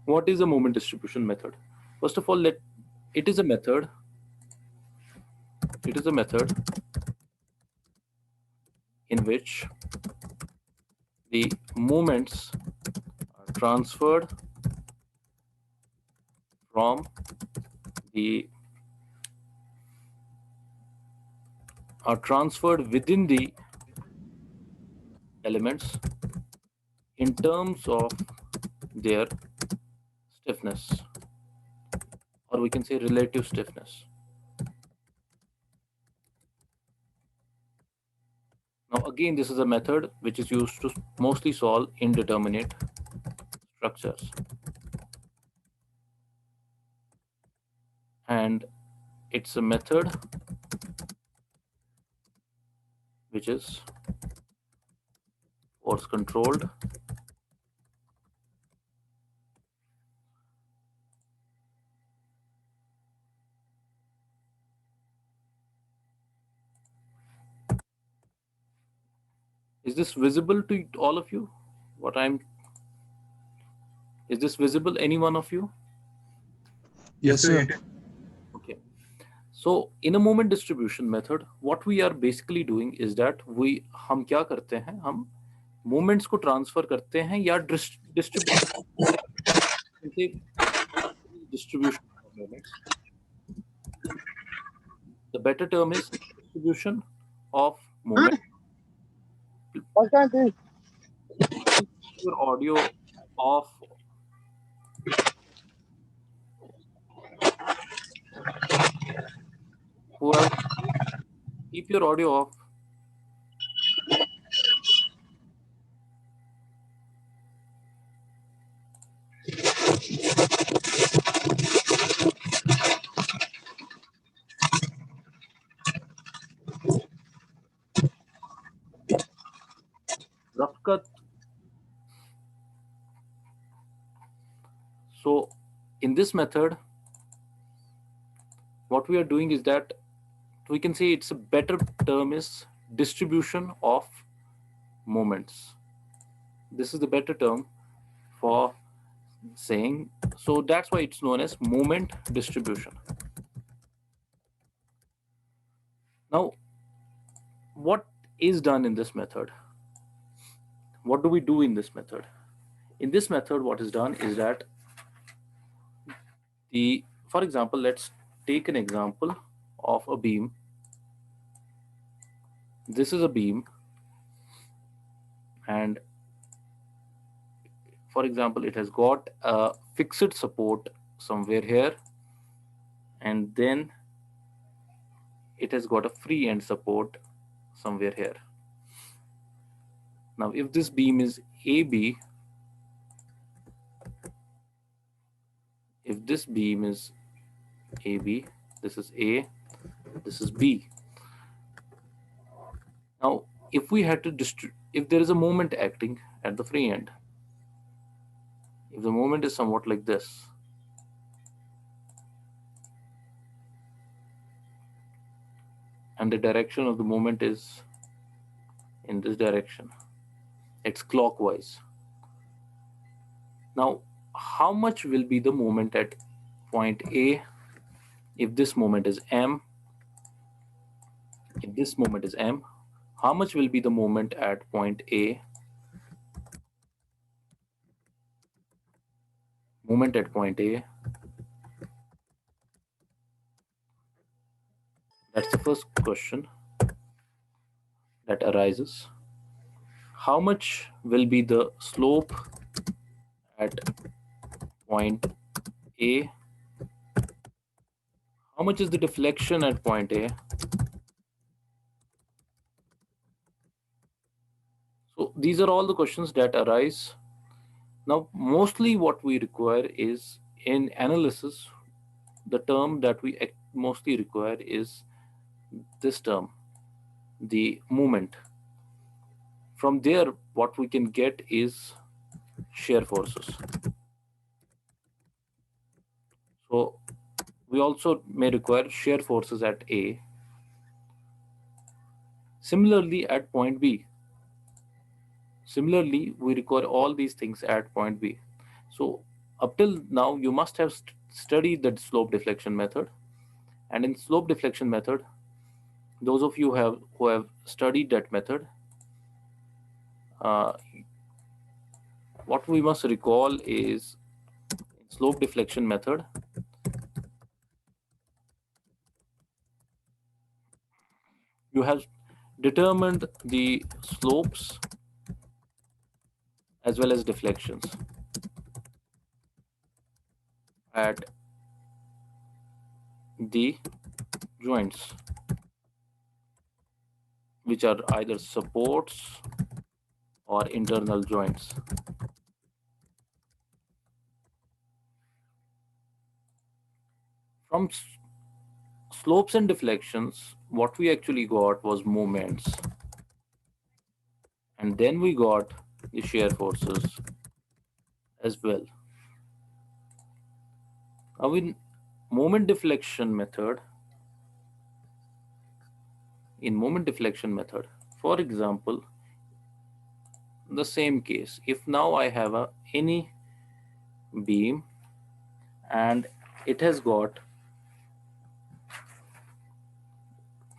What is a moment distribution method? First of all, it is a method. It is a method in which the moments are transferred from the are transferred within the elements in terms of their stiffness, or we can say relative stiffness. Now again, this is a method which is used to mostly solve indeterminate structures, and it's a method which is force controlled. Is this visible to all of you? What I'm Is this visible, any one of you? Yes, sir. Okay. So in a moment distribution method, what we are basically doing is that हम क्या करते हैं, हम moments को transfer करते हैं या distribute distribution of moments. The better term is distribution of moments. Your audio off. Whoever, keep your audio off. Rough cut. So in this method, what we are doing is that we can say it's a better term is distribution of moments. This is the better term for saying, so that's why it's known as moment distribution. Now, what is done in this method? What do we do in this method? In this method, what is done is that for example, let's take an example of a beam. This is a beam, and for example, it has got a fixed support somewhere here, and then it has got a free end support somewhere here. Now, if this beam is AB, if this beam is AB, this is A, this is B. Now, if we had to if there is a moment acting at the free end, if the moment is somewhat like this, and the direction of the moment is in this direction, it's clockwise. Now, how much will be the moment at point A if this moment is M? If this moment is M, how much will be the moment at point A? Moment at point A. That's the first question that arises. How much will be the slope at point A? How much is the deflection at point A? So these are all the questions that arise. Now, mostly what we require is in analysis, the term that we mostly require is this term, the moment. From there, what we can get is shear forces. So we also may require shear forces at A. Similarly, at point B. Similarly, we require all these things at point B. So Up till now, you must have studied the slope deflection method. And in slope deflection method, those of you who have studied that method, uh, what we must recall is in slope deflection method, you have determined the slopes as well as deflections at the joints, which are either supports or internal joints. From slopes and deflections, what we actually got was moments, and then we got the shear forces as well. Now in moment deflection method, for example, the same case, if now I have any beam and it has got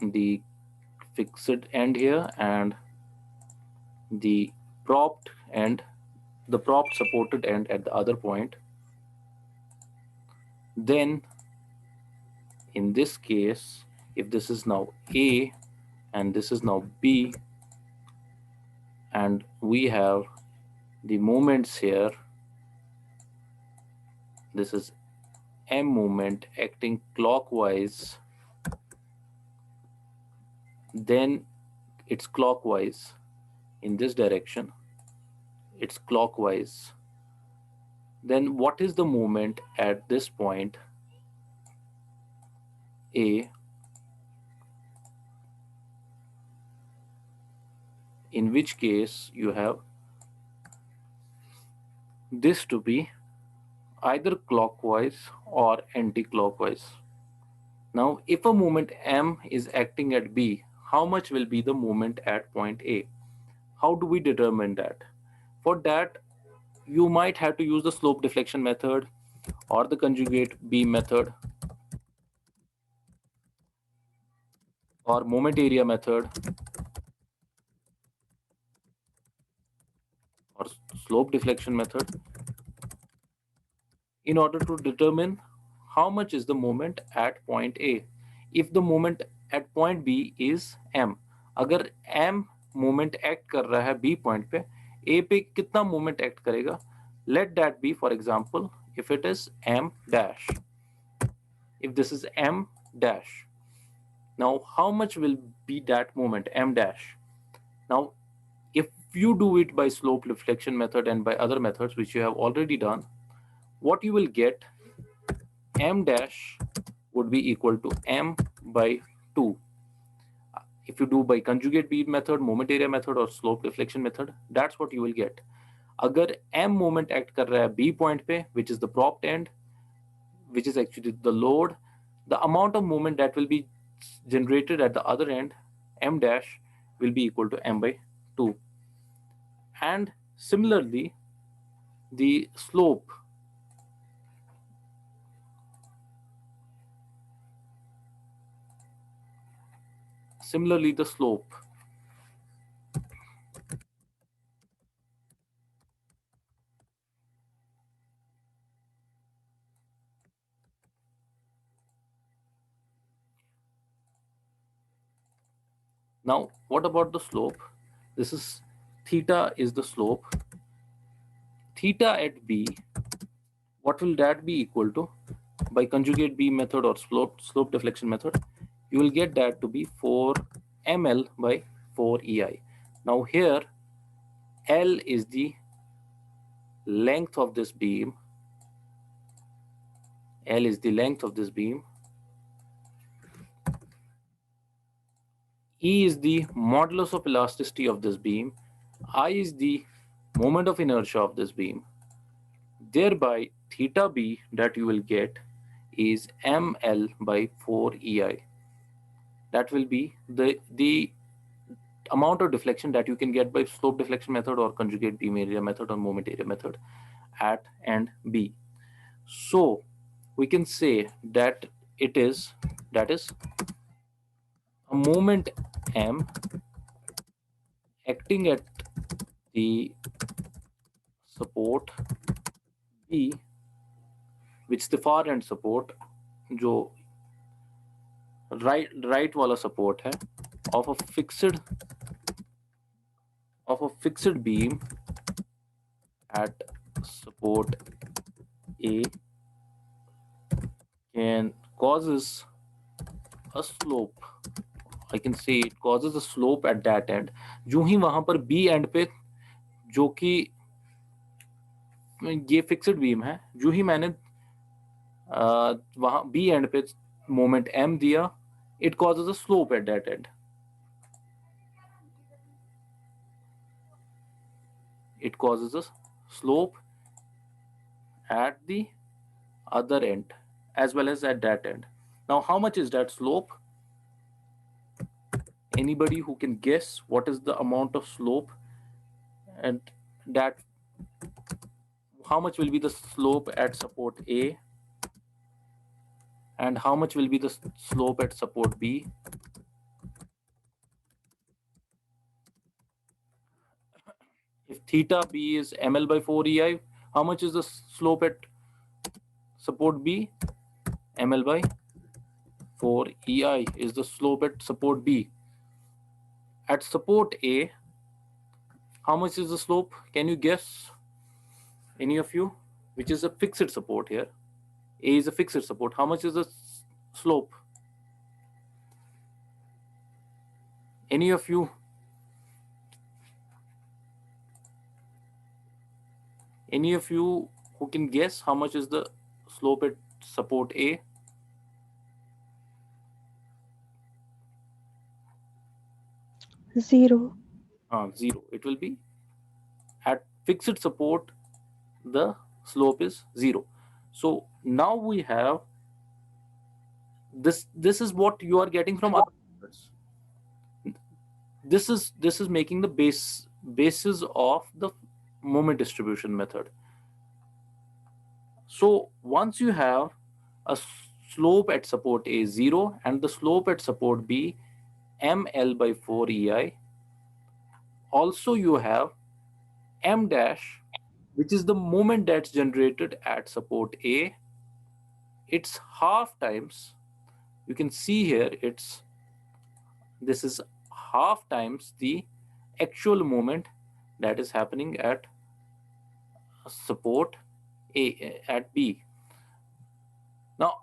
the fixed end here and the propped end, the propped supported end at the other point, then in this case, if this is now A and this is now B, and we have the moments here, this is M moment acting clockwise, then it's clockwise in this direction, it's clockwise. Then what is the moment at this point A, in which case you have this to be either clockwise or anti-clockwise. Now, if a moment M is acting at B, how much will be the moment at point A? How do we determine that? For that, you might have to use the slope deflection method or the conjugate beam method or moment area method or slope deflection method in order to determine how much is the moment at point A. If the moment at point B is M, अगर M moment act कर रहा है B point पे, A पे कितना moment act करेगा? Let that be, for example, if it is M dash. If this is M dash, now how much will be that moment M dash? Now, if you do it by slope deflection method and by other methods which you have already done, what you will get, M dash would be equal to M by 2. If you do by conjugate beam method, moment area method or slope deflection method, that's what you will get. अगर M moment act कर रहा है B point पे, which is the propped end, which is actually the load, the amount of moment that will be generated at the other end, M dash, will be equal to M by 2. And similarly, the slope, now what about the slope? This is theta is the slope. Theta at B, what will that be equal to? By conjugate beam method or slope deflection method, you will get that to be 4 ml by 4 EI. Now here L is the length of this beam. L is the length of this beam. E is the modulus of elasticity of this beam. I is the moment of inertia of this beam. Thereby, theta B that you will get is ml by 4 EI. That will be the amount of deflection that you can get by slope deflection method or conjugate beam area method or moment area method at end B. So we can say that that is a moment M acting at the support B, which the far end support, जो right वाला support है, of a fixed beam at support A can causes a slope. I can say it causes a slope at that end. जो ही वहां पर B end पे, जो कि ये फिक्स्ड बीम है, जो ही मैंने वहां B end पे मोमेंट M दिया, it causes a slope at that end. It causes a slope at the other end as well as at that end. Now, how much is that slope? Anybody who can guess what is the amount of slope, and that how much will be the slope at support A, and how much will be the slope at support B? If theta B is ml by 4 EI, how much is the slope at support B? ml by 4 EI is the slope at support B. At support A, how much is the slope? Can you guess? Any of you? Which is a fixed support here. A is a fixed support. How much is the slope? Any of you? Any of you who can guess how much is the slope at support A? Zero. 0. It will be at fixed support, the slope is 0. So now we have this. This is what you are getting from other methods. This is making the basis of the moment distribution method. So once you have a slope at support A 0 and the slope at support B ml by 4 EI, also you have m dash, which is the moment that's generated at support A. It's half times, you can see here, this is half times the actual moment that is happening at support A at B. Now,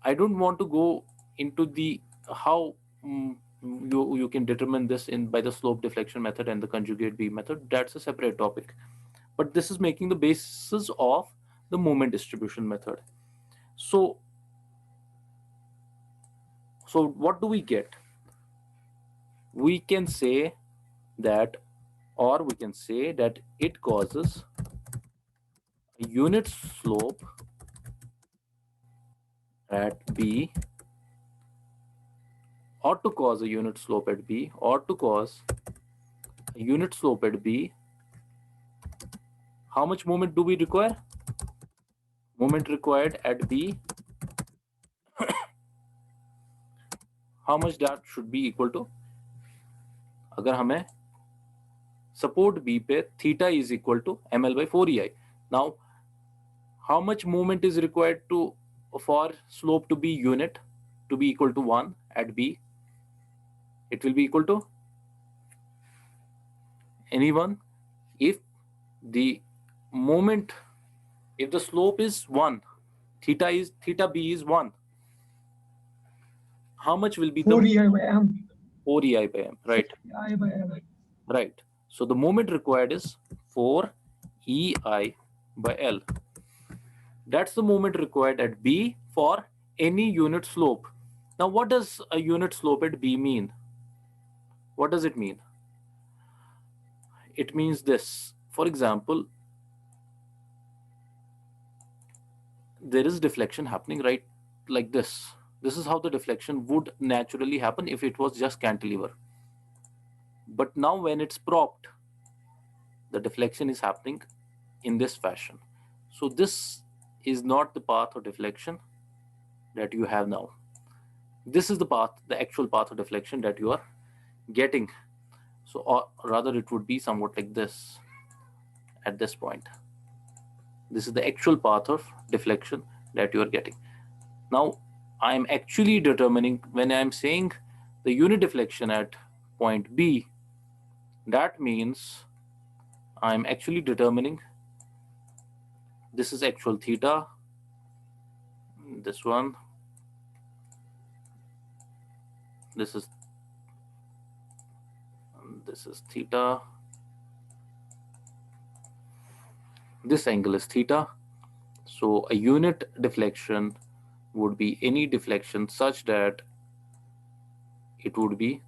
I don't want to go into the how you can determine this in by the slope deflection method and the conjugate beam method. That's a separate topic. But this is making the basis of the moment distribution method. So what do we get? We can say that, or we can say that it causes a unit slope at B, or to cause a unit slope at B, or to cause a unit slope at B. How much moment do we require? Moment required at B, how much that should be equal to? अगर हमें support B पे theta is equal to ml by 4 EI. Now, how much moment is required for slope to be unit, to be equal to 1 at B? It will be equal to, anyone? If the moment, if the slope is 1, theta B is 1, how much will be 4 the EI by M. 4 EI by M, right? EI by M. Right. So the moment required is 4 EI by L. That's the moment required at B for any unit slope. Now, what does a unit slope at B mean? What does it mean? It means this. For example, there is deflection happening right like this. This is how the deflection would naturally happen if it was just cantilever. But now when it's propped, the deflection is happening in this fashion. So this is not the path of deflection that you have now. This is the path, the actual path of deflection that you are getting. So, or rather, it would be somewhat like this at this point. This is the actual path of deflection that you are getting. Now, I am actually determining, when I am saying the unit deflection at point B, that means I am actually determining this is actual theta, this one, this is theta, this angle is theta. So a unit deflection would be any deflection such that it would be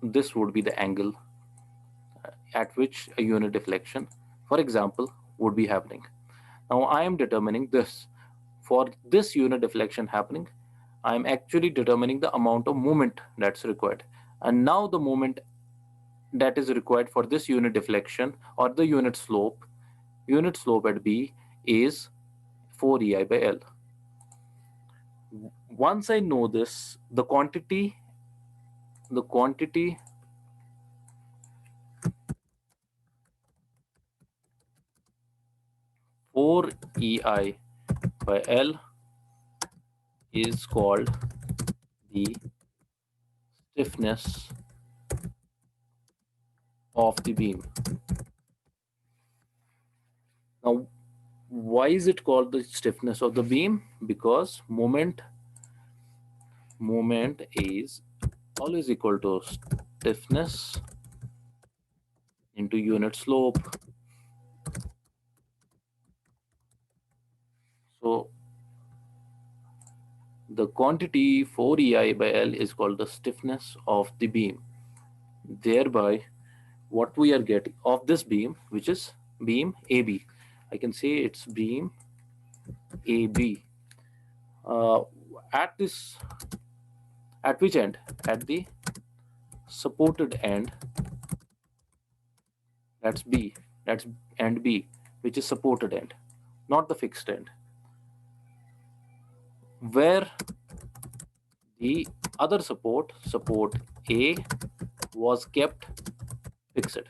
this would be the angle at which a unit deflection, for example, would be happening. Now I am determining this. For this unit deflection happening, I am actually determining the amount of moment that's required. And now the moment that is required for this unit deflection or the unit slope at B is 4EI by L. Once I know this, the quantity 4EI by L is called the stiffness of the beam. Now, why is it called the stiffness of the beam? Because moment is always equal to stiffness into unit slope. So the quantity 4EI by L is called the stiffness of the beam. Thereby, what we are getting of this beam, which is beam AB, I can say it's beam AB. At which end? At the supported end. That's B. That's end B, which is supported end, not the fixed end, where the other support A, was kept fixed.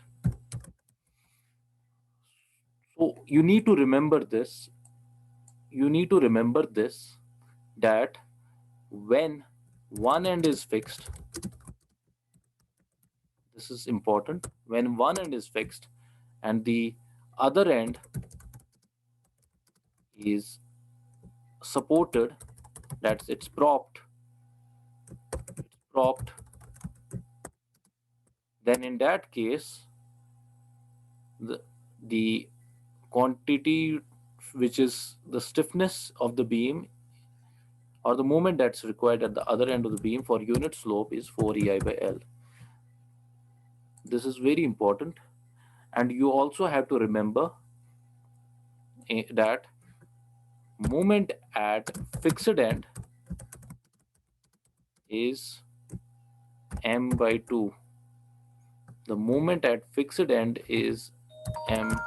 So you need to remember this. That when one end is fixed, this is important, when one end is fixed and the other end is supported, that's it's propped, then in that case the quantity which is the stiffness of the beam or the moment that's required at the other end of the beam for unit slope is 4EI by L. This is very important, and you also have to remember that moment at fixed end is m by 2. The moment at fixed end is m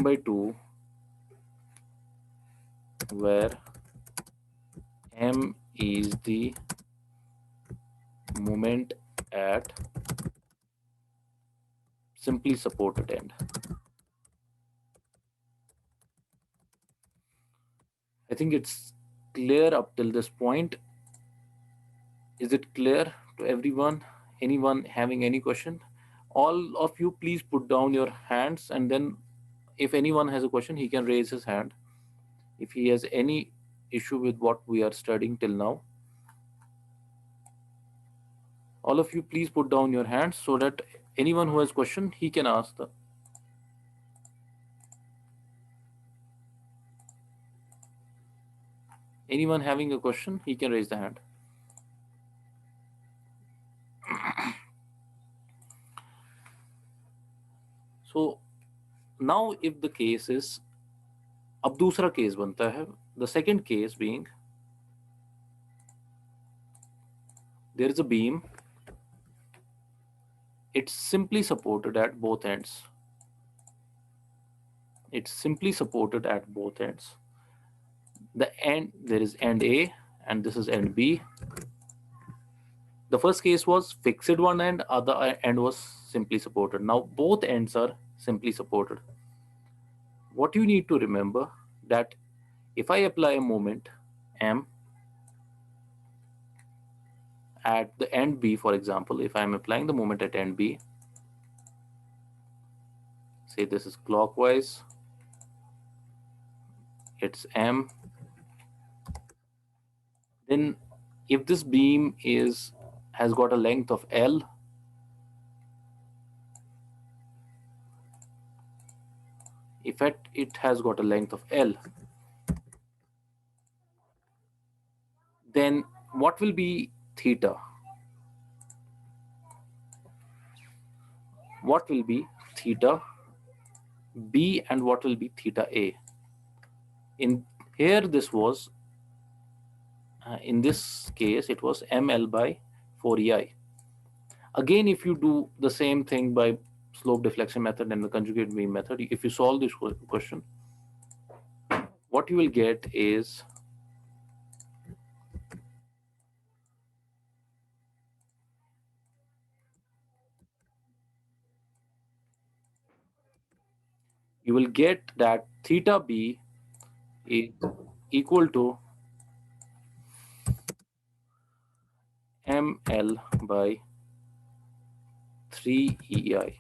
by 2, where m is the moment at simply supported end. I think it's clear up till this point. Is it clear to everyone? Anyone having any question? All of you, please put down your hands, and then if anyone has a question, he can raise his hand if he has any issue with what we are studying till now. All of you, please put down your hands so that anyone who has question, he can ask them. Anyone having a question, he can raise the hand. So now if the case is, अब दूसरा case बनता है, the second case being there is a beam it's simply supported at both ends. It's simply supported at both ends. The end, there is end A and this is end B. The first case was fixed one end, other end was simply supported. Now both ends are simply supported. What you need to remember that if I apply a moment M at the end B, for example, if I'm applying the moment at end B, say this is clockwise, it's M, then if this beam has got a length of L, if it has got a length of L, then what will be theta? What will be theta B and what will be theta A? In here, this was, in this case, it was ML by 4EI. Again, if you do the same thing by slope deflection method and the conjugate beam method, if you solve this question, what you will get is you will get that theta B is equal to ML by 3EI.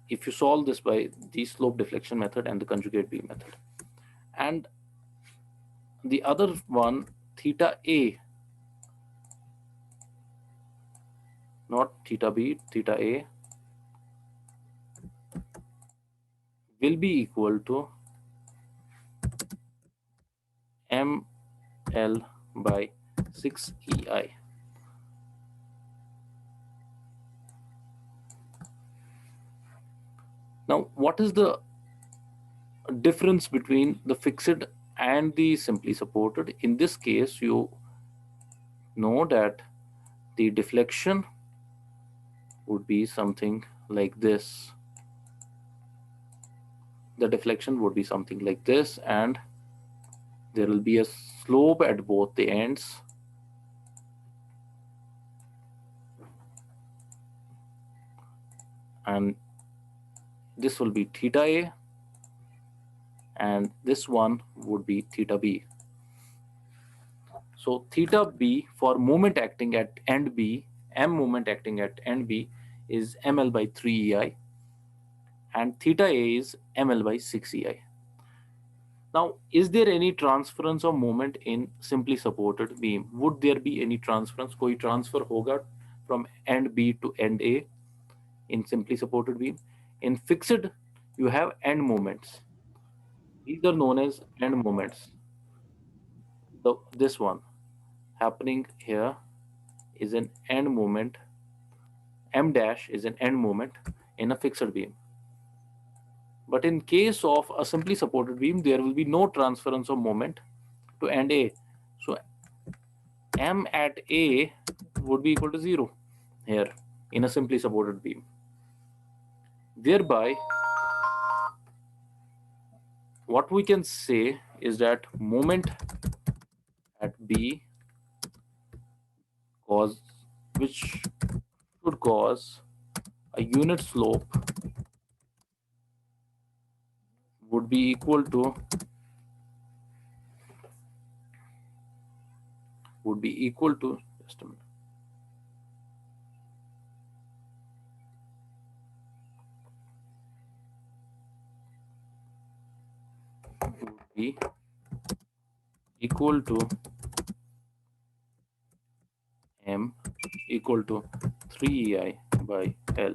If you solve this by the slope deflection method and the conjugate beam method. And the other one, theta A, not theta B, theta A, will be equal to ML by 6EI. Now, what is the difference between the fixed and the simply supported? In this case, you know that the deflection would be something like this. The deflection would be something like this, and there will be a slope at both the ends. And this will be theta A, and this one would be theta B. So theta B for moment acting at end B, M moment acting at end B is ML by 3EI, and theta A is ML by 6EI. Now, is there any transference of moment in simply supported beam? Would there be any transference? कोई transfer होगा from end B to end A in simply supported beam? In fixed, you have end moments. These are known as end moments. This one happening here is an end moment. M dash is an end moment in a fixed beam. But in case of a simply supported beam, there will be no transference of moment to end A. So M at A would be equal to 0 here in a simply supported beam. Thereby, what we can say is that moment at B which should cause a unit slope would be equal to just a minute. Would be equal to M equal to 3EI by L.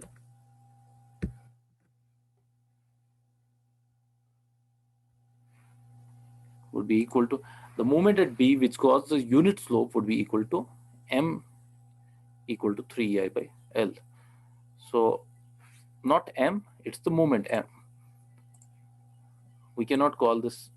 Would be equal to the moment at B which causes the unit slope would be equal to M equal to 3EI by L. So not M, it's the moment M. We cannot call this